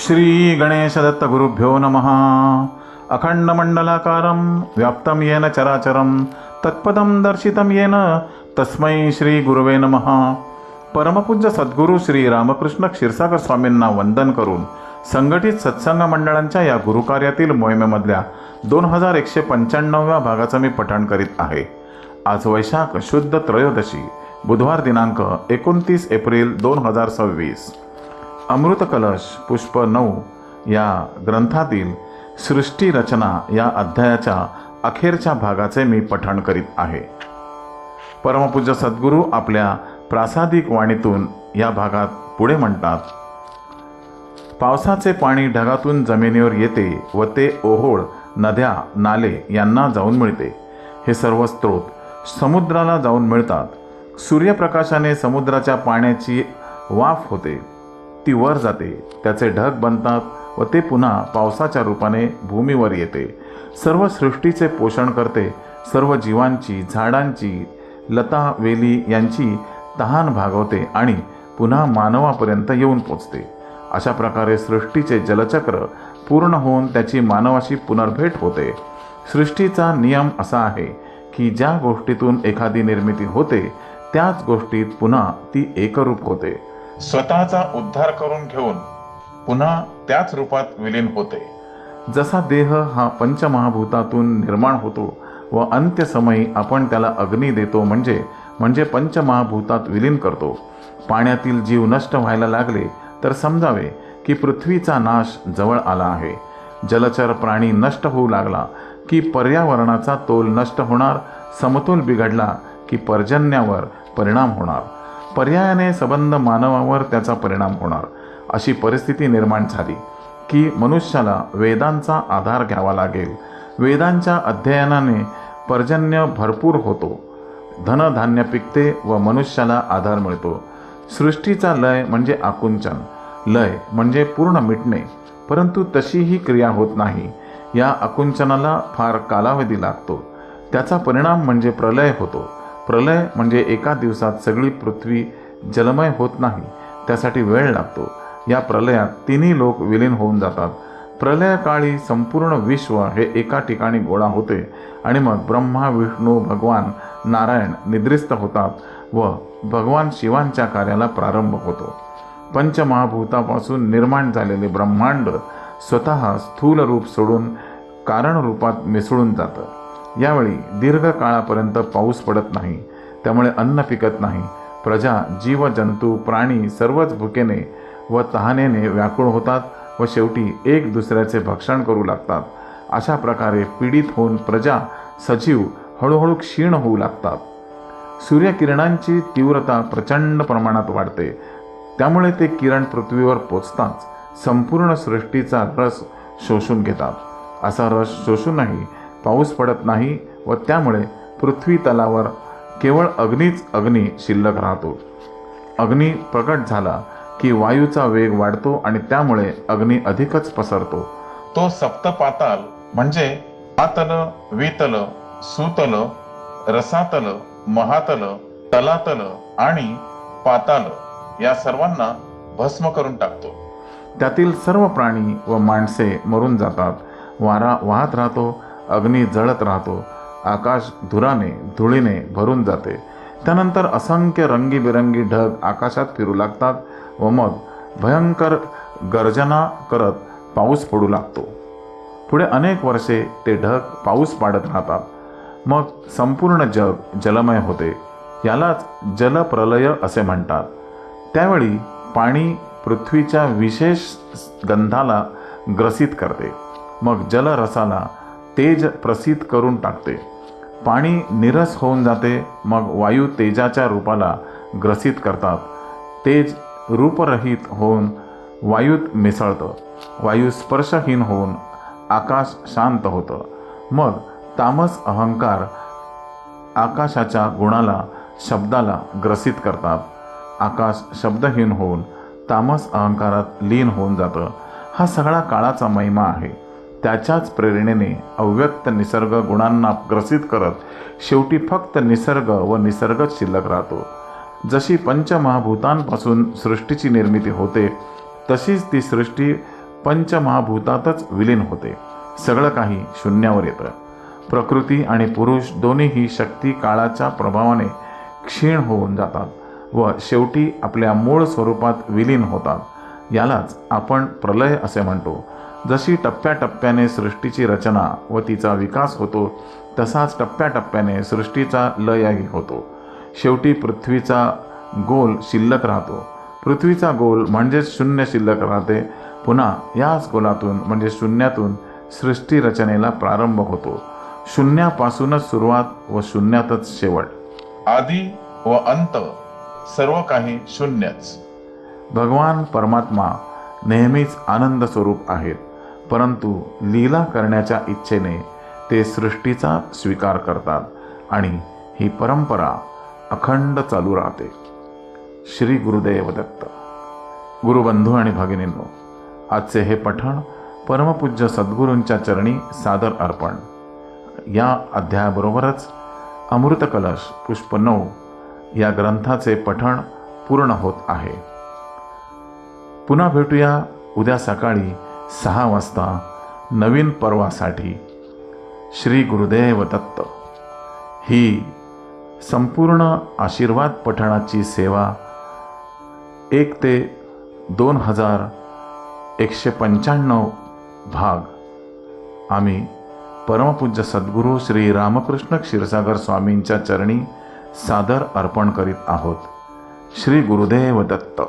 श्री गणेशदत्त गुरुभ्यो नमः. अखंडमंडलाकारं व्याप्तं येन चराचरं तत्पदं दर्शितं येन तस्मै श्री गुरुवे नमः. परमपूज्य सद्गुरू श्री रामकृष्ण क्षीरसागर स्वामींना वंदन करून संघटित सत्संग मंडळांच्या या गुरुकार्यातील मोहिमेमधल्या 2195व्या भागाचं मी पठण करीत आहे. आज वैशाख शुद्ध त्रयोदशी बुधवार दिनांक 29 एप्रिल 2026. अमृत कलश पुष्प 9 या ग्रंथातील सृष्टी रचना या अध्यायाच्या अखेरच्या भागाचे मी पठण करीत आहे. परमपूज्य सद्गुरू आपल्या प्रासादिक वाणीतून या भागात पुढे म्हणतात, पावसाचे पाणी ढगातून जमिनीवर येते व ते ओहोळ, नद्या, नाले यांना जाऊन मिळते. हे सर्व स्रोत समुद्राला जाऊन मिळतात. सूर्यप्रकाशाने समुद्राच्या पाण्याची वाफ होते, ती वर जाते, त्याचे ढग बनतात व ते पुन्हा पावसाच्या रूपाने भूमीवर येते. सर्व सृष्टीचे पोषण करते. सर्व जीवांची, झाडांची, लता वेली यांची तहान भागवते आणि पुन्हा मानवापर्यंत येऊन पोचते. अशा प्रकारे सृष्टीचे जलचक्र पूर्ण होऊन त्याची मानवाशी पुनर्भेट होते. सृष्टीचा नियम असा आहे की ज्या गोष्टीतून एखादी निर्मिती होते त्याच गोष्टीत पुन्हा ती एकरूप होते. स्वतःचा उद्धार करून घेऊन पुन्हा त्याच रूपात विलीन होते. जसा देह हा पंचमहाभूतातून निर्माण होतो व अंत्यसमयी आपण त्याला अग्नी देतो म्हणजे पंचमहाभूतात विलीन करतो. पाण्यातील जीव नष्ट व्हायला लागले तर समजावे की पृथ्वीचा नाश जवळ आला आहे. जलचर प्राणी नष्ट होऊ लागला की पर्यावरणाचा तोल नष्ट होणार. समतोल बिघडला की पर्जन्यावर परिणाम होणार. पर्यायाने संबंध मानवावर त्याचा परिणाम होणार. अशी परिस्थिती निर्माण झाली की मनुष्याला वेदांचा आधार घ्यावा लागेल. वेदांच्या अध्ययनाने पर्जन्य भरपूर होतो, धनधान्य पिकते व मनुष्याला आधार मिळतो. सृष्टीचा लय म्हणजे आकुंचन, लय म्हणजे पूर्ण मिटणे, परंतु तशी ही क्रिया होत नाही. या आकुंचनाला फार कालावधी लागतो. त्याचा परिणाम म्हणजे प्रलय होतो. प्रलय म्हणजे एका दिवसात सगळी पृथ्वी जलमय होत नाही, त्यासाठी वेळ लागतो. या प्रलयात तिन्ही लोक विलीन होऊन जातात. प्रलयकाळी संपूर्ण विश्व हे एका ठिकाणी गोळा होते आणि मग ब्रह्मा, विष्णू, भगवान नारायण निद्रिस्त होतात व भगवान शिवांच्या कार्याला प्रारंभ होतो. पंचमहाभूतापासून निर्माण झालेले ब्रह्मांड स्वतः स्थूल रूप सोडून कारण रूपात मिसळून जातं. यावेळी दीर्घ काळापर्यंत पाऊस पडत नाही, त्यामुळे अन्न पिकत नाही. प्रजा, जीव, जंतू, प्राणी सर्वच भुकेने व तहानेने व्याकुळ होतात व शेवटी एक दुसऱ्याचे भक्षण करू लागतात. अशा प्रकारे पीडित होऊन प्रजा, सजीव हळूहळू क्षीण होऊ लागतात. सूर्यकिरणांची तीव्रता प्रचंड प्रमाणात वाढते, त्यामुळे ते किरण पृथ्वीवर पोचताच संपूर्ण सृष्टीचा रस शोषून घेतात. असा रस शोषूनही पाऊस पडत नाही व त्यामुळे पृथ्वी तलावर केवळ अग्नीच अग्नी शिल्लक राहतो. अग्नी प्रकट झाला की वायूचा वेग वाढतो आणि त्यामुळे अग्नी अधिकच पसरतो. तो सप्तपाताल म्हणजे आतल, वितल, सुतल, रसातल, महातल, तलातल आणि पाताल या सर्वांना भस्म करून टाकतो. त्यातील सर्व प्राणी व माणसे मरून जातात. वारा वाहत राहतो, अग्नी जळत राहतो, आकाश धुराने, धुळीने भरून जाते. त्यानंतर असंख्य रंगीबिरंगी ढग आकाशात फिरू लागतात व मग भयंकर गर्जना करत पाऊस पडू लागतो. पुढे अनेक वर्षे ते ढग पाऊस पाडत राहतात. मग संपूर्ण जग जलमय होते. यालाच जलप्रलय असे म्हणतात. त्यावेळी पाणी पृथ्वीच्या विशेष गंधाला ग्रसित करते. मग जलरसाला तेज प्रसिद्ध करून टाकते. पाणी निरस होऊन जाते. मग वायू तेजाच्या रूपाला ग्रसित करतात. तेज रूपरहित होऊन वायूत मिसळतं. वायू स्पर्शहीन होऊन आकाश शांत होतं. मग तामस अहंकार आकाशाच्या गुणाला, शब्दाला ग्रसित करतात. आकाश शब्दहीन होऊन तामस अहंकारात लीन होऊन जातं. हा सगळा काळाचा महिमा आहे. त्याच्याच प्रेरणेने अव्यक्त निसर्ग गुणांना ग्रसित करत शेवटी फक्त निसर्ग व निसर्गच शिल्लक राहतो. जशी पंचमहाभूतांपासून सृष्टीची निर्मिती होते तशीच ती सृष्टी पंचमहाभूतातच विलीन होते. सगळं काही शून्यावर येतं. प्रकृती आणि पुरुष दोन्हीही शक्ती काळाच्या प्रभावाने क्षीण होऊन जातात व शेवटी आपल्या मूळ स्वरूपात विलीन होतात. यालाच आपण प्रलय असे म्हणतो. जशी टप्प्याटप्प्याने सृष्टीची रचना व तिचा विकास होतो, तसाच टप्प्याटप्प्याने सृष्टीचा लयही होतो. शेवटी पृथ्वीचा गोल शिल्लक राहतो. पृथ्वीचा गोल म्हणजेच शून्य शिल्लक राहते. पुन्हा याच गोलातून म्हणजे शून्यातून सृष्टी रचनेला प्रारंभ होतो. शून्यापासूनच सुरुवात व शून्यातच शेवट. आदी व अंत सर्व काही शून्यच. भगवान परमात्मा नेहमीच आनंद स्वरूप आहेत, परंतु लीला करण्याच्या इच्छेने ते सृष्टीचा स्वीकार करतात आणि ही परंपरा अखंड चालू राहते. श्री गुरुदेव दत्त. गुरुबंधू आणि भगिनींनो, आजचे हे पठण परमपूज्य सद्गुरूंच्या चरणी सादर अर्पण. या अध्यायाबरोबरच अमृत कलश पुष्प 9 या ग्रंथाचे पठण पूर्ण होत आहे. पुन्हा भेटूया उद्या सकाळी 6 वाजता नवीन पर्वासाठी. श्री गुरुदेव दत्त. ही संपूर्ण आशीर्वाद पठणाची सेवा 1 ते 2195 भाग आम्ही परमपूज्य सद्गुरू श्री रामकृष्ण क्षीरसागर स्वामींच्या चरणी सादर अर्पण करीत आहोत. श्री गुरुदेव दत्त.